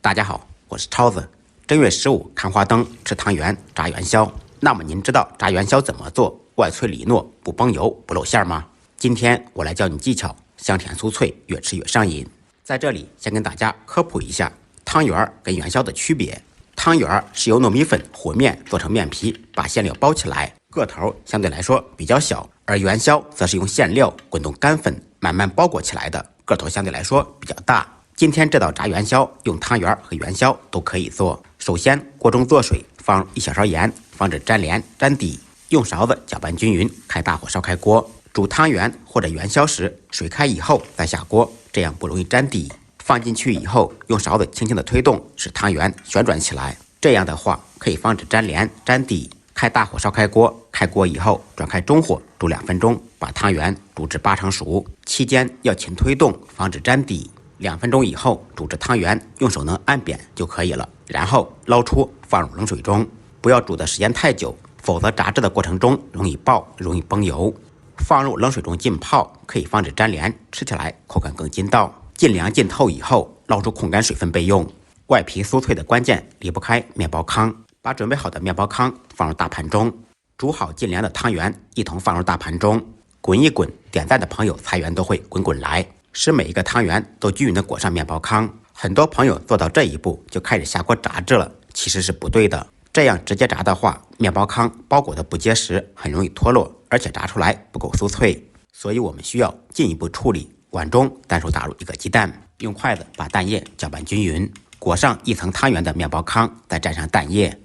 大家好，我是超子。正月15看花灯，吃汤圆，炸元宵。那么您知道炸元宵怎么做？外脆里糯，不崩油，不露馅吗？今天我来教你技巧，香甜酥脆，越吃越上瘾。在这里先跟大家科普一下汤圆跟元宵的区别。汤圆是由糯米粉和面做成面皮，把馅料包起来，个头相对来说比较小；而元宵则是用馅料滚动干粉慢慢包裹起来的，个头相对来说比较大。今天这道炸元宵用汤圆和元宵都可以做。首先锅中做水，放入1小勺盐，防止粘连粘底，用勺子搅拌均匀，开大火烧开锅。煮汤圆或者元宵时，水开以后再下锅，这样不容易粘底。放进去以后，用勺子轻轻的推动，使汤圆旋转起来，这样的话可以防止粘连粘底。开大火烧开锅，开锅以后转开中火煮2分钟，把汤圆煮至8成熟，期间要勤推动，防止粘底。2分钟以后煮至汤圆用手能按扁就可以了，然后捞出放入冷水中，不要煮的时间太久，否则炸制的过程中容易爆，容易崩油。放入冷水中浸泡，可以防止粘连，吃起来口感更筋道。尽凉浸透以后，捞出控干水分备用。外皮酥脆的关键离不开面包糠，把准备好的面包糠放入大盘中，煮好尽凉的汤圆一同放入大盘中，滚一滚，点赞的朋友财源都会滚滚来，使每一个汤圆都均匀地裹上面包糠。很多朋友做到这一步就开始下锅炸制了，其实是不对的。这样直接炸的话，面包糠包裹的不结实，很容易脱落，而且炸出来不够酥脆。所以我们需要进一步处理。碗中单数打入1个鸡蛋，用筷子把蛋液搅拌均匀，裹上1层汤圆的面包糠，再蘸上蛋液。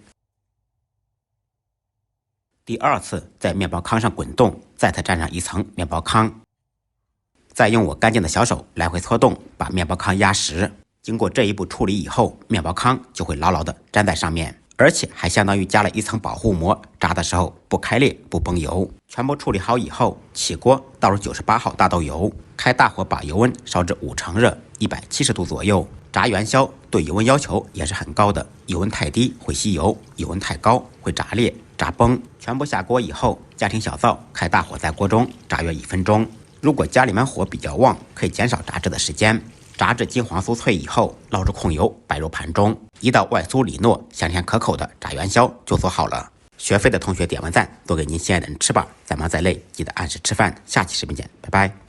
第2次在面包糠上滚动，再蘸上1层面包糠。再用我干净的小手来回搓动，把面包糠压实。经过这一步处理以后，面包糠就会牢牢地粘在上面，而且还相当于加了1层保护膜，炸的时候不开裂不崩油。全部处理好以后，起锅倒入98号大豆油，开大火把油温烧至5成热，170度左右。炸元宵对油温要求也是很高的，油温太低会吸油，油温太高会炸裂炸崩。全部下锅以后，家庭小灶开大火在锅中炸约1分钟。如果家里面火比较旺，可以减少炸制的时间。炸至金黄酥脆以后，捞出控油摆入盘中，一道外酥里糯、香甜可口的炸元宵就做好了。学会的同学点完赞，做给您心爱的人吃吧。再忙再累，记得按时吃饭。下期视频见，拜拜。